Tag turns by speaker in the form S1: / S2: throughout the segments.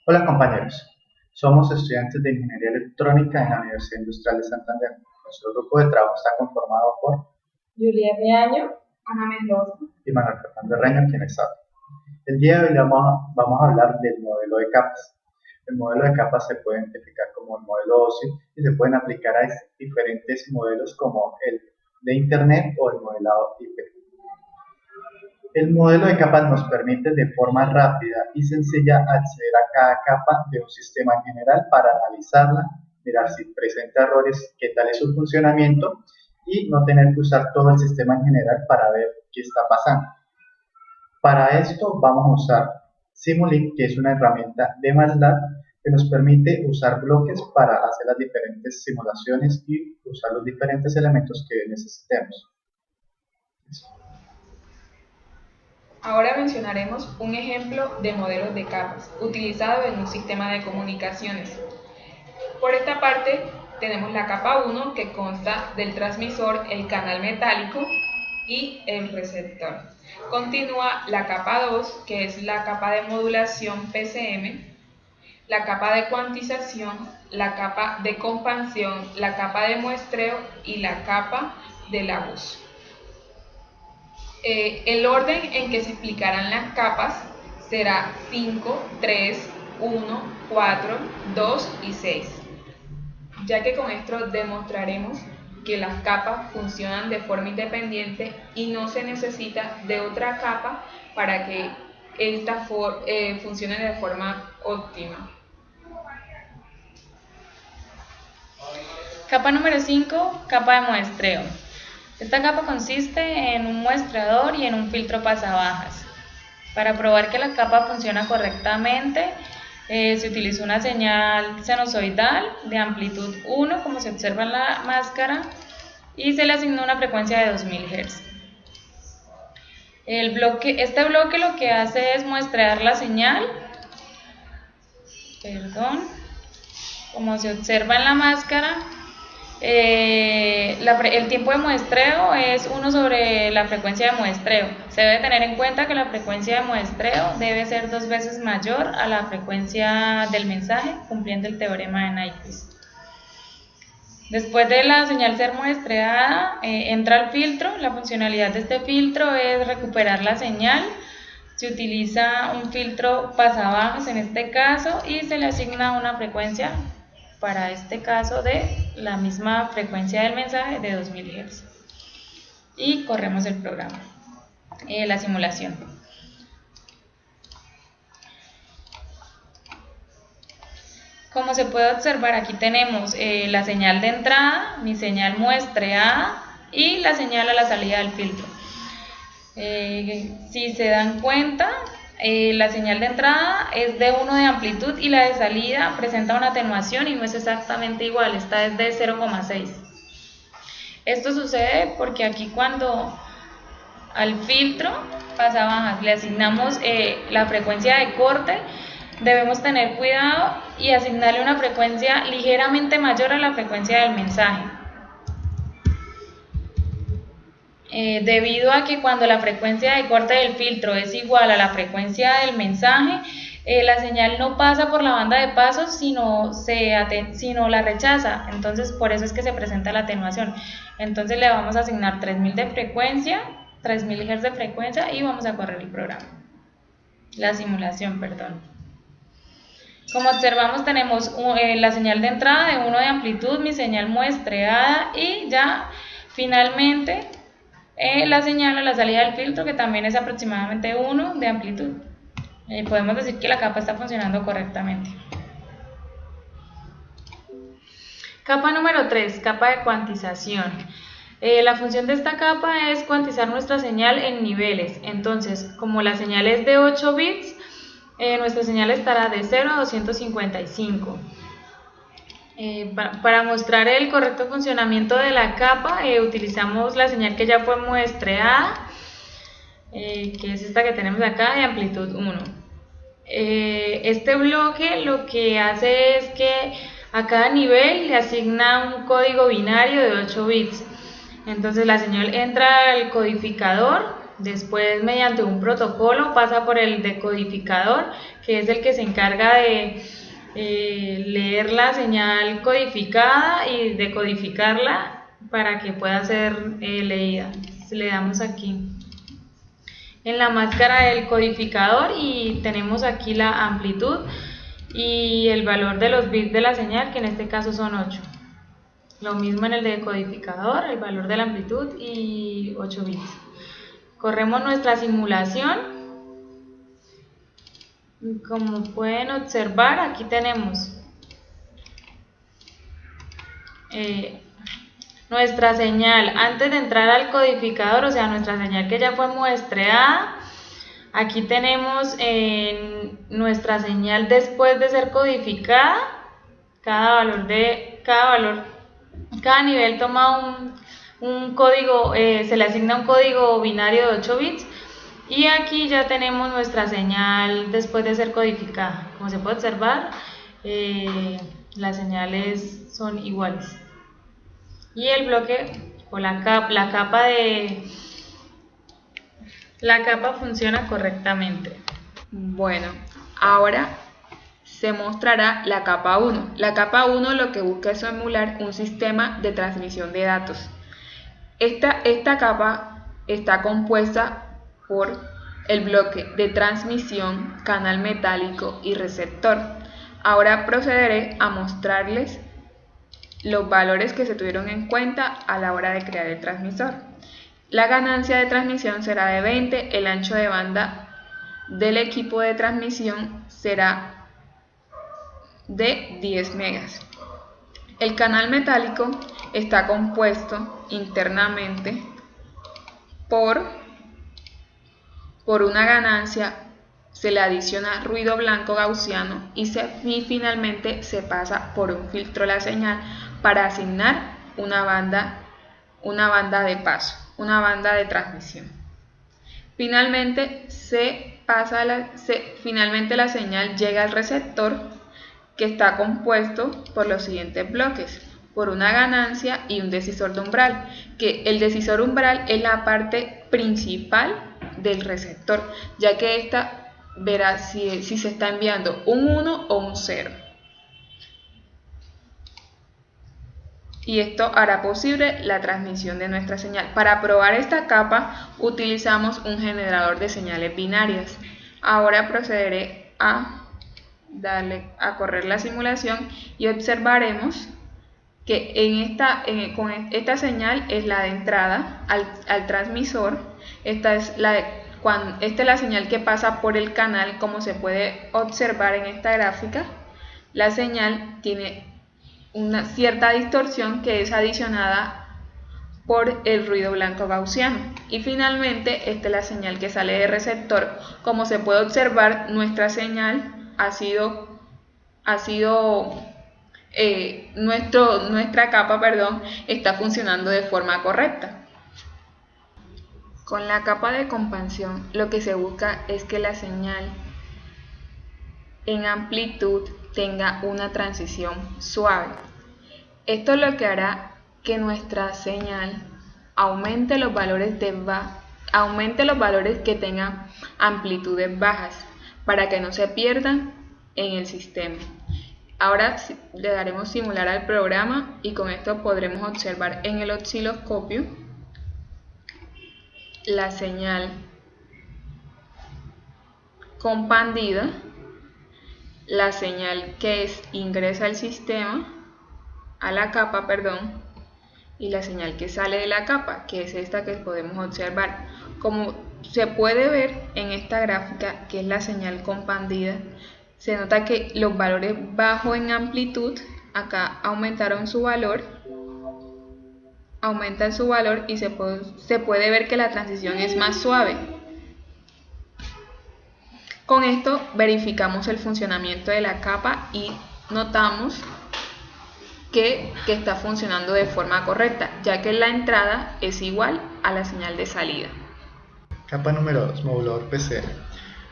S1: Hola compañeros, somos estudiantes de Ingeniería Electrónica en la Universidad Industrial de Santander. Nuestro grupo de trabajo está conformado por
S2: Juliet Año, Ana Mendoza
S1: y Manuel Fernando Reño, quien sabe. El día de hoy vamos a hablar del modelo de capas. El modelo de capas se puede identificar como el modelo OSI y se pueden aplicar a diferentes modelos como el de Internet o el modelado IP. El modelo de capas nos permite de forma rápida y sencilla acceder a cada capa de un sistema en general para analizarla, mirar si presenta errores, qué tal es su funcionamiento y no tener que usar todo el sistema en general para ver qué está pasando. Para esto vamos a usar Simulink, que es una herramienta de MATLAB que nos permite usar bloques para hacer las diferentes simulaciones y usar los diferentes elementos que necesitemos.
S2: Ahora mencionaremos un ejemplo de modelos de capas utilizado en un sistema de comunicaciones. Por esta parte tenemos la capa 1, que consta del transmisor, el canal metálico y el receptor. Continúa la capa 2, que es la capa de modulación PCM, la capa de cuantización, la capa de compasión, la capa de muestreo y la capa de la voz. El orden en que se explicarán las capas será 5, 3, 1, 4, 2 y 6, ya que con esto demostraremos que las capas funcionan de forma independiente y no se necesita de otra capa para que esta funcione de forma óptima.
S3: Capa número 5, capa de muestreo. Esta capa consiste en un muestrador y en un filtro pasabajas. Para probar que la capa funciona correctamente, se utiliza una señal sinusoidal de amplitud 1, como se observa en la máscara, y se le asigna una frecuencia de 2000 Hz. Este bloque lo que hace es muestrear la señal, como se observa en la máscara. El tiempo de muestreo es 1 sobre la frecuencia de muestreo. Se debe tener en cuenta que la frecuencia de muestreo debe ser 2 veces mayor a la frecuencia del mensaje, cumpliendo el teorema de Nyquist. Después de la señal ser muestreada, entra el filtro. La funcionalidad de este filtro es recuperar la señal. Se utiliza un filtro pasabajas en este caso y se le asigna una frecuencia, para este caso, de la misma frecuencia del mensaje de 2000 Hz. Y corremos el programa, la simulación. Como se puede observar, aquí tenemos la señal de entrada, mi señal muestreada y la señal a la salida del filtro. Si se dan cuenta, la señal de entrada es de 1 de amplitud y la de salida presenta una atenuación y no es exactamente igual, esta es de 0,6. Esto sucede porque aquí cuando al filtro pasabajas le asignamos la frecuencia de corte, debemos tener cuidado y asignarle una frecuencia ligeramente mayor a la frecuencia del mensaje. Debido a que cuando la frecuencia de corte del filtro es igual a la frecuencia del mensaje, la señal no pasa por la banda de pasos, sino la rechaza. Entonces, por eso es que se presenta la atenuación. Entonces, le vamos a asignar 3000 de frecuencia, 3000 Hz de frecuencia, y vamos a correr el programa. La simulación, perdón. Como observamos, tenemos la señal de entrada de 1 de amplitud, mi señal muestreada y ya finalmente la señal a la salida del filtro, que también es aproximadamente 1 de amplitud. Podemos decir que la capa está funcionando correctamente. Capa número 3, capa de cuantización. La función de esta capa es cuantizar nuestra señal en niveles. Entonces, como la señal es de 8 bits, nuestra señal estará de 0 a 255. Para mostrar el correcto funcionamiento de la capa, utilizamos la señal que ya fue muestreada, que es esta que tenemos acá, de amplitud 1. Este bloque lo que hace es que a cada nivel le asigna un código binario de 8 bits. Entonces la señal entra al codificador Después, mediante un protocolo, pasa por el decodificador, que es el que se encarga de leer la señal codificada y decodificarla para que pueda ser leída. Le damos aquí en la máscara del codificador y tenemos aquí la amplitud y el valor de los bits de la señal, que en este caso son 8. Lo mismo en el decodificador, el valor de la amplitud y 8 bits. Corremos nuestra simulación. Como pueden observar, aquí tenemos nuestra señal antes de entrar al codificador, o sea, nuestra señal que ya fue muestreada. Aquí tenemos nuestra señal después de ser codificada. Cada nivel toma un código, se le asigna un código binario de 8 bits. Y aquí ya tenemos nuestra señal después de ser codificada. Como se puede observar, las señales son iguales. Y el bloque o la capa funciona correctamente.
S2: Bueno, ahora se mostrará la capa 1. La capa 1 lo que busca es emular un sistema de transmisión de datos. Esta capa está compuesta por el bloque de transmisión, canal metálico y receptor. Ahora procederé a mostrarles los valores que se tuvieron en cuenta a la hora de crear el transmisor. La ganancia de transmisión será de 20, el ancho de banda del equipo de transmisión será de 10 megas. El canal metálico está compuesto internamente por una ganancia, se le adiciona ruido blanco gaussiano y finalmente se pasa por un filtro la señal para asignar una banda de paso, una banda de transmisión. Finalmente la señal llega al receptor, que está compuesto por los siguientes bloques: por una ganancia y un decisor de umbral, que el decisor umbral es la parte principal del receptor, ya que esta verá si se está enviando un 1 o un 0. Y esto hará posible la transmisión de nuestra señal. Para probar esta capa utilizamos un generador de señales binarias. Ahora procederé a correr la simulación y observaremos que con esta señal es la de entrada al transmisor. Esta es la señal que pasa por el canal. Como se puede observar en esta gráfica, la señal tiene una cierta distorsión que es adicionada por el ruido blanco gaussiano. Y finalmente esta es la señal que sale del receptor. Como se puede observar, nuestra señal nuestra capa está funcionando de forma correcta. Con la capa de compasión lo que se busca es que la señal en amplitud tenga una transición suave. Esto es lo que hará que nuestra señal aumente los valores que tengan amplitudes bajas, para que no se pierdan en el sistema. Ahora le daremos simular al programa y con esto podremos observar en el osciloscopio la señal compandida, la señal que ingresa al sistema, a la capa, y la señal que sale de la capa, que es esta que podemos observar. Como se puede ver en esta gráfica, que es la señal compandida, se nota que los valores bajos en amplitud acá aumentaron su valor, y se puede ver que la transición es más suave. Con esto verificamos el funcionamiento de la capa y notamos que está funcionando de forma correcta, ya que la entrada es igual a la señal de salida.
S1: Capa número 2, modulador PCM.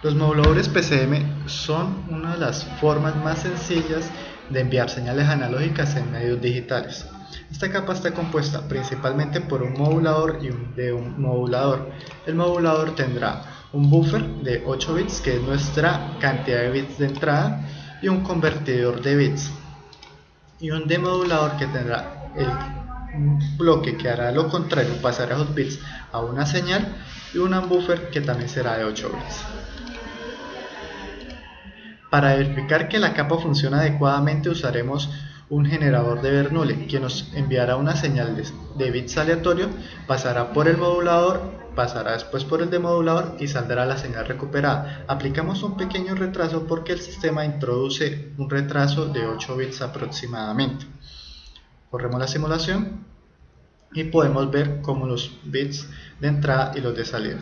S1: Los moduladores PCM son una de las formas más sencillas de enviar señales analógicas en medios digitales. Esta capa está compuesta principalmente por un modulador y de un modulador. El modulador tendrá un buffer de 8 bits, que es nuestra cantidad de bits de entrada, y un convertidor de bits, y un demodulador que tendrá un bloque que hará lo contrario, pasará esos bits a una señal, y un buffer que también será de 8 bits. Para verificar que la capa funciona adecuadamente usaremos un generador de Bernoulli, que nos enviará una señal de bits aleatorio, pasará por el modulador, pasará después por el demodulador y saldrá la señal recuperada. Aplicamos un pequeño retraso porque el sistema introduce un retraso de 8 bits aproximadamente. Corremos la simulación y podemos ver cómo los bits de entrada y los de salida.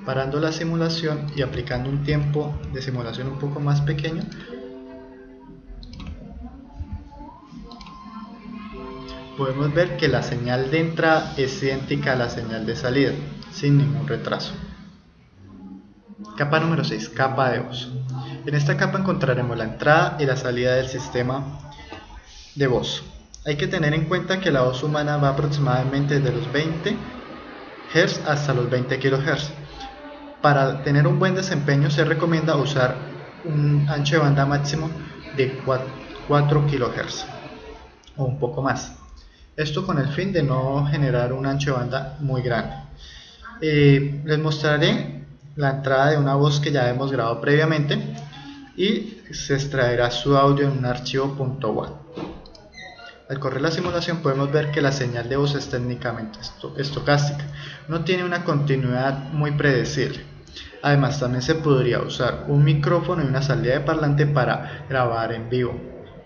S1: Parando la simulación y aplicando un tiempo de simulación un poco más pequeño, podemos ver que la señal de entrada es idéntica a la señal de salida, sin ningún retraso. Capa número 6, capa de voz. En esta capa encontraremos la entrada y la salida del sistema de voz. Hay que tener en cuenta que la voz humana va aproximadamente de los 20 Hz hasta los 20 kHz. Para tener un buen desempeño se recomienda usar un ancho de banda máximo de 4 kHz o un poco más. Esto con el fin de no generar un ancho de banda muy grande. Les mostraré la entrada de una voz que ya hemos grabado previamente y se extraerá su audio en un archivo .wav. Al correr la simulación podemos ver que la señal de voz es técnicamente estocástica, no tiene una continuidad muy predecible. Además también se podría usar un micrófono y una salida de parlante para grabar en vivo,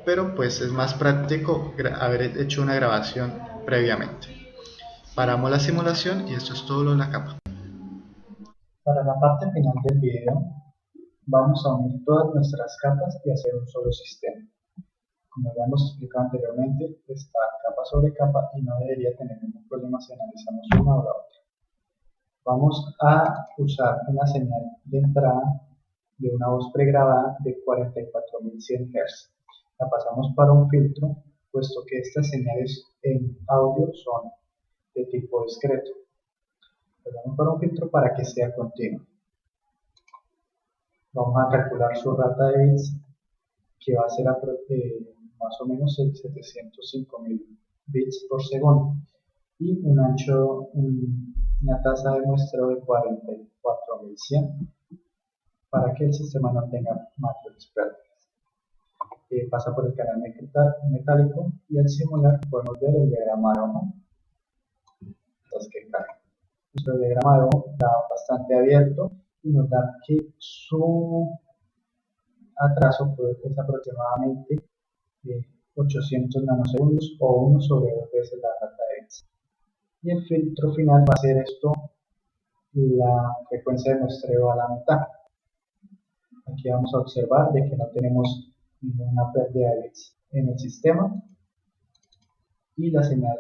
S1: pero pues es más práctico haber hecho una grabación previamente. Paramos la simulación y esto es todo lo de la capa. Para la parte final del video vamos a unir todas nuestras capas y hacer un solo sistema. Como ya hemos explicado anteriormente, está capa sobre capa y no debería tener ningún problema si analizamos una o la otra. Vamos a usar una señal de entrada de una voz pregrabada de 44.100 Hz. La pasamos para un filtro, puesto que estas señales en audio son de tipo discreto. Pasamos para un filtro para que sea continuo. Vamos a calcular su rata de bits, que va a ser más o menos el 705.000 bits por segundo, y un ancho, una tasa de muestreo de 44.100 para que el sistema no tenga mayores pérdidas. Pasa por el canal metálico y al simular podemos ver el diagrama de Ohm. Nuestro diagrama de Ohm está bastante abierto y nos da que su atraso es aproximadamente 800 nanosegundos o 1 sobre 2 veces la rata de bits. Y el filtro final va a ser esto, la frecuencia de muestreo a la mitad. Aquí vamos a observar de que no tenemos ninguna pérdida de bits en el sistema y la señal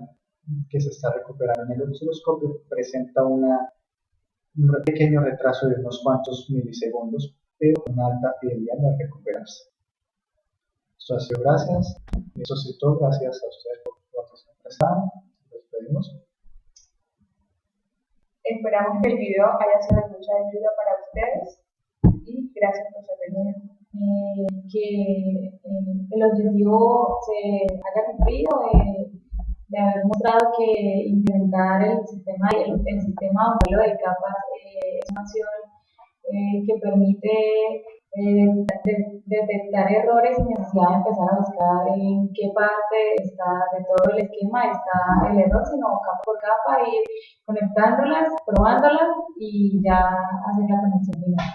S1: que se está recuperando en el osciloscopio presenta un pequeño retraso de unos cuantos milisegundos, pero con alta fidelidad al recuperarse. Esto ha sido gracias, eso es todo, gracias a ustedes por su atención prestada. Nos despedimos.
S2: Esperamos que el video haya sido de mucha ayuda para ustedes y gracias por su atención.
S3: Que el objetivo se haya cumplido de haber mostrado que implementar el sistema modelo de capas es una acción que permite detectar errores sin necesidad de empezar a buscar en qué parte de todo el esquema está el error, sino capa por capa, ir conectándolas, probándolas y ya hacer la conexión final.